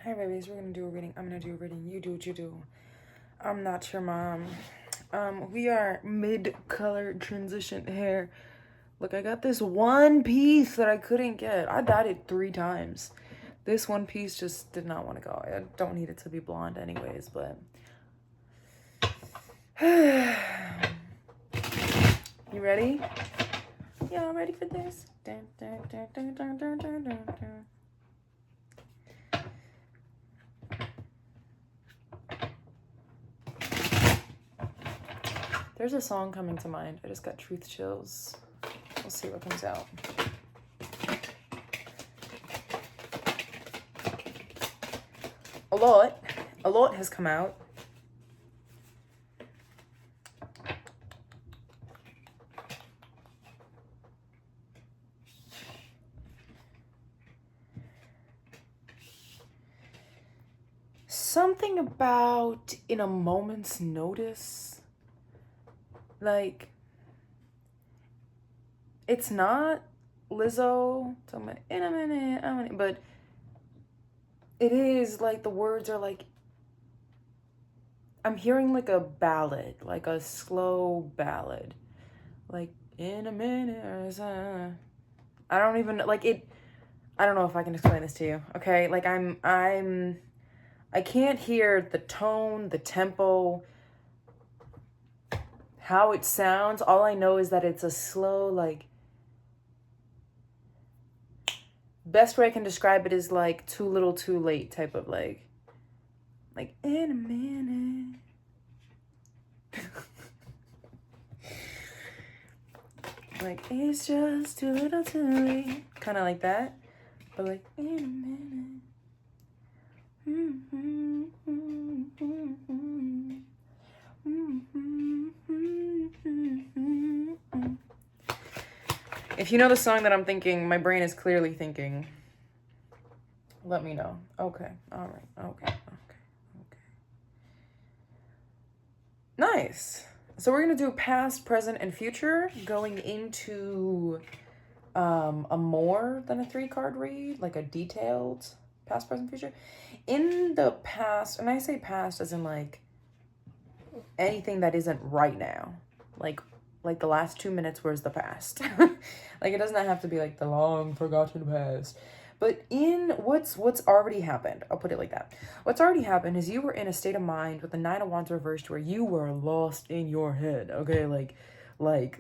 Hi, babies. We're gonna do a reading. I'm gonna do a reading. You do what you do. I'm not your mom. We are mid-color transition hair. Look, I got this one piece that I couldn't get. I dyed it 3 times. This one piece just did not want to go. I don't need it to be blonde anyways, but... You ready? Y'all ready for this? Dun, dun, dun, dun, dun, dun, dun, dun, dun. There's a song coming to mind. I just got truth chills. We'll see what comes out. A lot has come out. Something about in a moment's notice. Like, it's not Lizzo, in a minute, but it is like the words are like, I'm hearing like a ballad, like a slow ballad, like in a minute or something. I don't even like it. I don't know if I can explain this to you. Okay, like I can't hear the tone, the tempo, how it sounds. All I know is that it's a slow, like, best way I can describe it is like too little too late type of like in a minute. Like, it's just too little too late. Kind of like that. But like, in a minute. If you know the song that I'm thinking, my brain is clearly thinking. Let me know. Okay. All right. Okay. Nice. So we're going to do past, present, and future going into a more than a 3-card read, like a detailed past, present, future. In the past, and I say past as in like anything that isn't right now. Like the last 2 minutes was the past. Like, it does not have to be like the long forgotten past. But in what's already happened, I'll put it like that. What's already happened is you were in a state of mind with the 9 of Wands reversed where you were lost in your head, okay? Like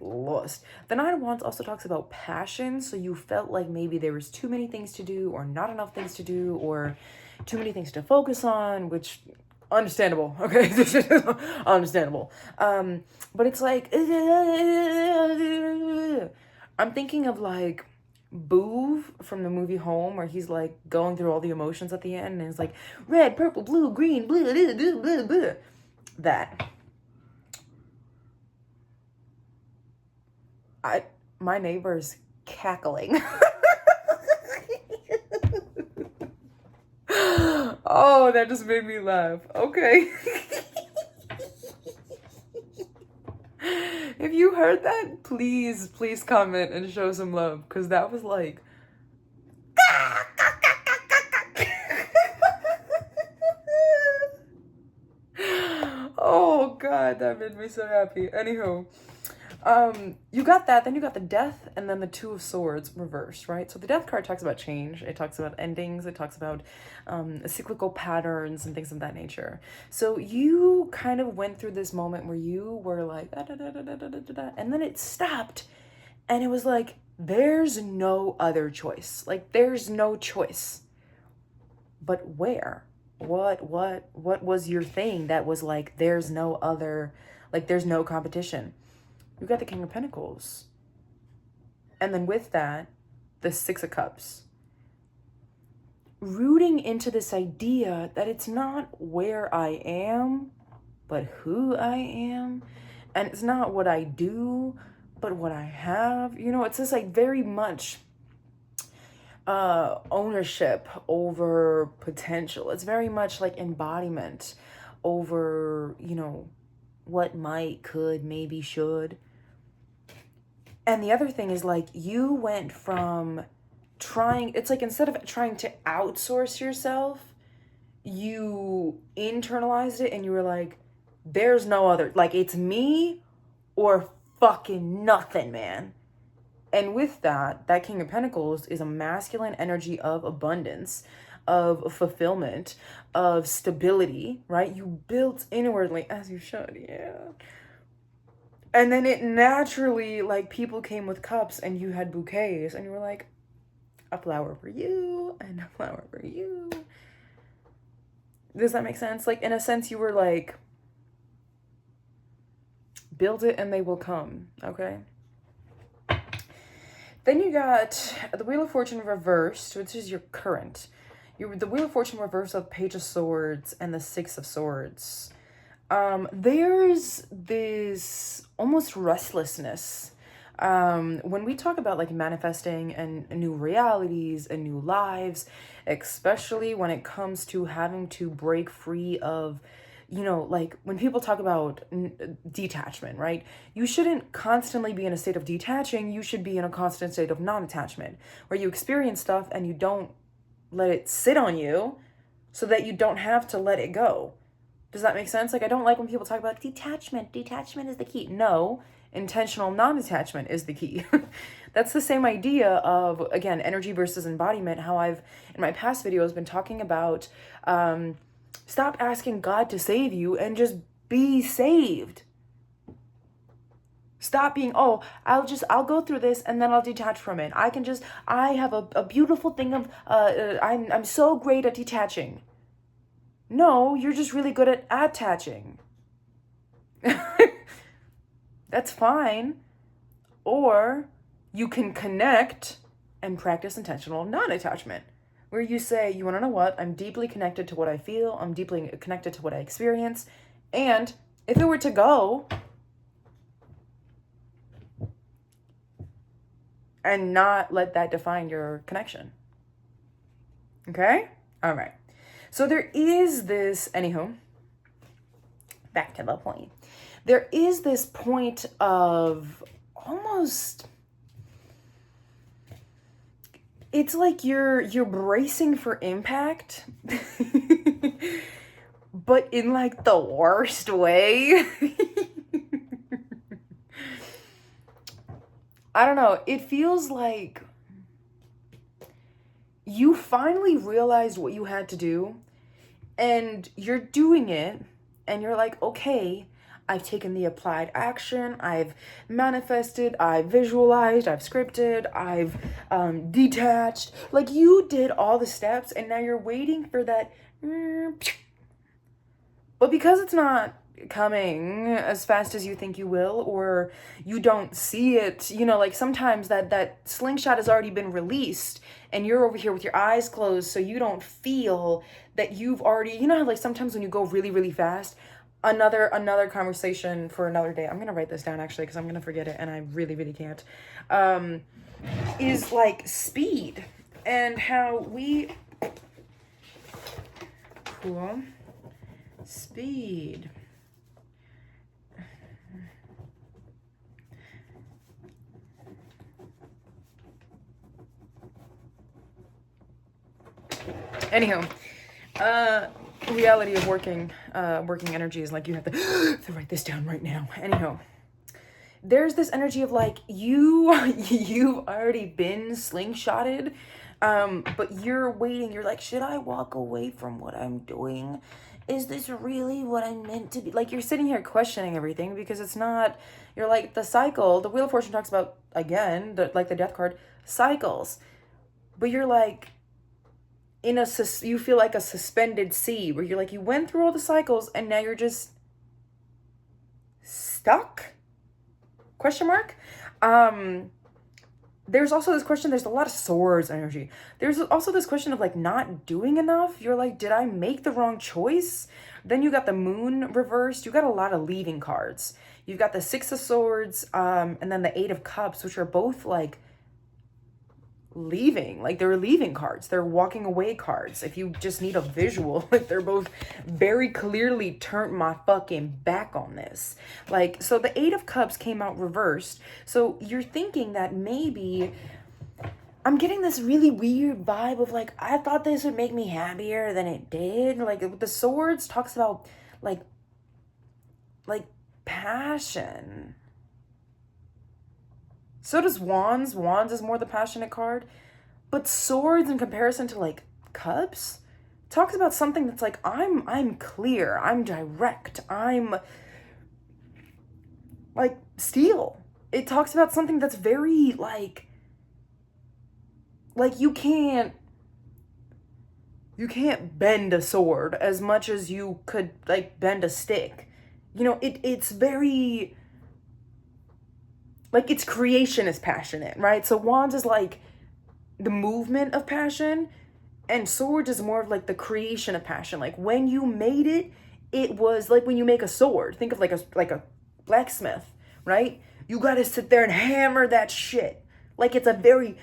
lost. The 9 of Wands also talks about passion, so you felt like maybe there was too many things to do or not enough things to do or too many things to focus on, which... understandable, okay? Understandable. But it's like... I'm thinking of like... Boov from the movie Home, where he's like going through all the emotions at the end and it's like red, purple, blue, green, blue, blah, blah, blah, blah. That. My neighbor's cackling. Oh, that just made me laugh. Okay. If you heard that, please comment and show some love, because that was like... Oh god, that made me so happy. Anywho, you got that, then you got the Death, and then the 2 of Swords reversed, right? So the Death card talks about change, it talks about endings, it talks about cyclical patterns and things of that nature. So you kind of went through this moment where you were like, and then it stopped, and it was like, there's no other choice. Like, there's no choice. But where? What was your thing that was like, there's no other, like, there's no competition? You got the King of Pentacles. And then with that, the 6 of Cups. Rooting into this idea that it's not where I am, but who I am. And it's not what I do, but what I have. You know, it's just like very much ownership over potential. It's very much like embodiment over, you know, what might, could, maybe, should. And the other thing is like, you went from trying, it's like instead of trying to outsource yourself you internalized it and you were like, there's no other, like, it's me or fucking nothing, man. And with that, that King of Pentacles is a masculine energy of abundance, of fulfillment, of stability, right? You built inwardly, as you should, yeah. And then it naturally, like, people came with cups and you had bouquets and you were like, a flower for you and a flower for you. Does that make sense? Like, in a sense, you were like, build it and they will come, okay? Then you got the Wheel of Fortune reversed, which is your current. The Wheel of Fortune reversed of Page of Swords and the Six of Swords. There's this almost restlessness. When we talk about like manifesting and new realities and new lives, especially when it comes to having to break free of, you know, like when people talk about detachment, right? You shouldn't constantly be in a state of detaching. You should be in a constant state of non-attachment, where you experience stuff and you don't let it sit on you so that you don't have to let it go. Does that make sense? Like, I don't like when people talk about detachment. Detachment is the key. No, intentional non-attachment is the key. That's the same idea of, again, energy versus embodiment. How I've, in my past videos, been talking about stop asking God to save you and just be saved. Stop being, oh, I'll go through this and then I'll detach from it. I have a beautiful thing of, I'm so great at detaching. No, you're just really good at attaching. That's fine. Or you can connect and practice intentional non-attachment, where you say, you want to know what? I'm deeply connected to what I feel. I'm deeply connected to what I experience. And if it were to go, and not let that define your connection. Okay? All right. So there is this, anywho, back to the point. There is this point of almost, it's like you're bracing for impact, but in like the worst way. I don't know. It feels like you finally realized what you had to do and you're doing it and you're like, okay, I've taken the applied action, I've manifested, I've visualized, I've scripted, I've detached. Like, you did all the steps and now you're waiting for that. But because it's not coming as fast as you think you will, or you don't see it, you know, like sometimes that slingshot has already been released and you're over here with your eyes closed, so you don't feel that you've already, you know how like sometimes when you go really, really fast, another conversation for another day, I'm gonna write this down actually because I'm gonna forget it and I really, really can't, is like speed and how we, cool, speed. Anyhow, reality of working energy is like you have to write this down right now. Anyhow, there's this energy of like you've already been slingshotted, but you're waiting. You're like, should I walk away from what I'm doing? Is this really what I'm meant to be? Like, you're sitting here questioning everything because it's not. You're like, the cycle. The Wheel of Fortune talks about, again, like the Death card, cycles, but you're like, you feel like a suspended sea where you're like, you went through all the cycles and now you're just stuck? Question mark? There's also this question, there's a lot of swords energy. There's also this question of like not doing enough. You're like, did I make the wrong choice? Then you got the Moon reversed. You got a lot of leaving cards. You've got the Six of Swords, and then the Eight of Cups, which are both like leaving, like they're leaving cards, they're walking away cards. If you just need a visual, like they're both very clearly turned my fucking back on this. Like, so the Eight of Cups came out reversed, so you're thinking that maybe I'm getting this really weird vibe of like, I thought this would make me happier than it did. Like with the swords talks about like like passion. So does wands. Wands is more the passionate card. But swords in comparison to like cups talks about something that's like I'm clear, I'm direct, I'm like steel. It talks about something that's very like you can't bend a sword as much as you could like bend a stick. You know, it's very like its creation is passionate, right? So wands is like the movement of passion, and swords is more of like the creation of passion. Like when you made it, it was like when you make a sword. Think of like a blacksmith, right? You gotta sit there and hammer that shit. Like it's a very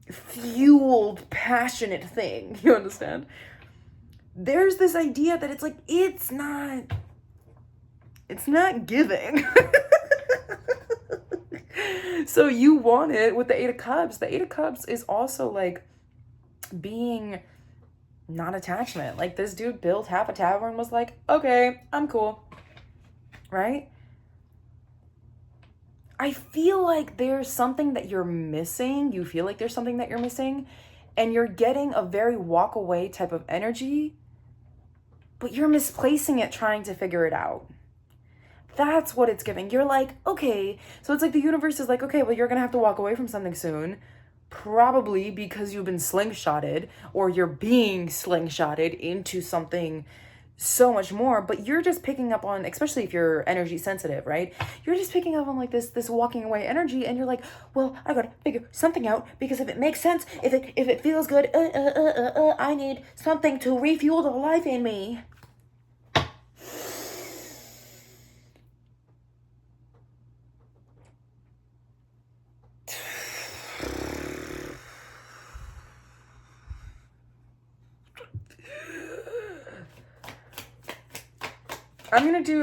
fueled, passionate thing. You understand? There's this idea that it's like it's not giving. So you want it with the Eight of Cups. The Eight of Cups is also like being non-attachment. Like this dude built half a tower and was like, okay, I'm cool. Right? I feel like there's something that you're missing. You feel like there's something that you're missing, and you're getting a very walk away type of energy, but you're misplacing it trying to figure it out. That's what it's giving. You're like, okay, so it's like the universe is like, okay, well, you're gonna have to walk away from something soon. Probably because you've been slingshotted or you're being slingshotted into something so much more, but you're just picking up on, especially if you're energy sensitive, right? You're just picking up on like this walking away energy, and you're like, well, I gotta figure something out, because if it makes sense, if it feels good, I need something to refuel the life in me.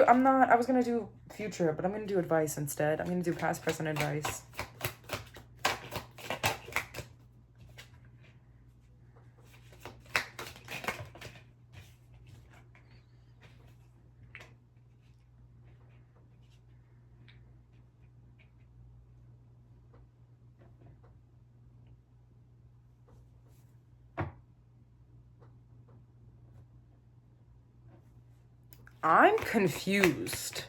I was gonna do future, but I'm gonna do advice instead. I'm gonna do past, present advice. I'm confused.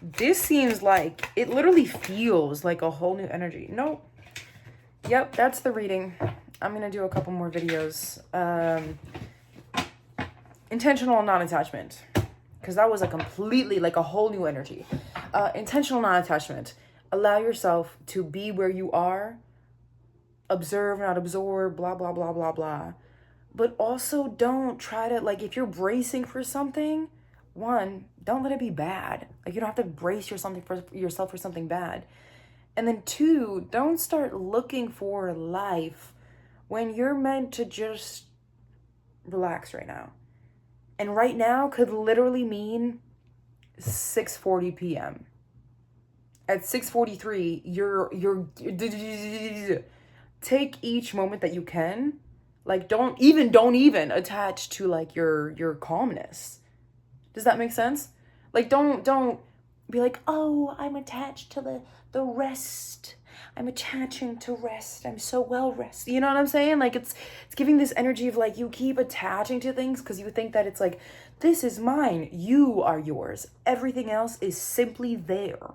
This seems like, it literally feels like a whole new energy. Nope. Yep, that's the reading. I'm going to do a couple more videos. Intentional non-attachment. Because that was a completely, like a whole new energy. Intentional non-attachment. Allow yourself to be where you are. Observe, not absorb, blah, blah, blah, blah, blah. But also don't try to, like, if you're bracing for something, one, don't let it be bad. Like, you don't have to brace yourself for something bad. And then two, don't start looking for life when you're meant to just relax right now. And right now could literally mean 6:40 p.m. At 6:43, you're take each moment that you can. Like don't even attach to like your calmness. Does that make sense? Like don't be like, "Oh, I'm attached to the rest. I'm attaching to rest. I'm so well rested." You know what I'm saying? Like it's giving this energy of like you keep attaching to things because you think that it's like, this is mine. You are yours. Everything else is simply there.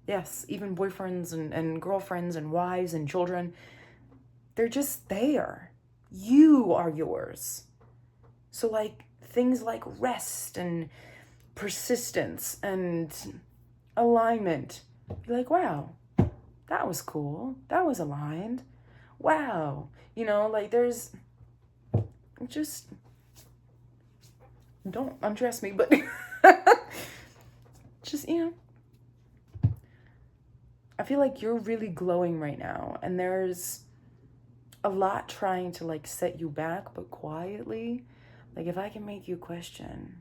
Yes, even boyfriends and girlfriends and wives and children, they're just there. You are yours. So like things like rest and persistence and alignment, be like, wow, that was cool. That was aligned. Wow. You know, like there's just, don't undress me, but just, you know, I feel like you're really glowing right now, and there's a lot trying to like set you back, but quietly. Like if I can make you question,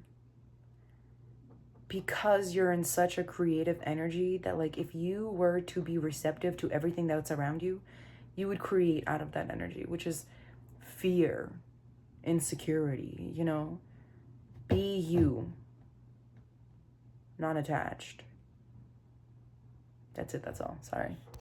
because you're in such a creative energy that, like, if you were to be receptive to everything that's around you, you would create out of that energy, which is fear, insecurity, you know? Be you, not attached. That's it, that's all. Sorry.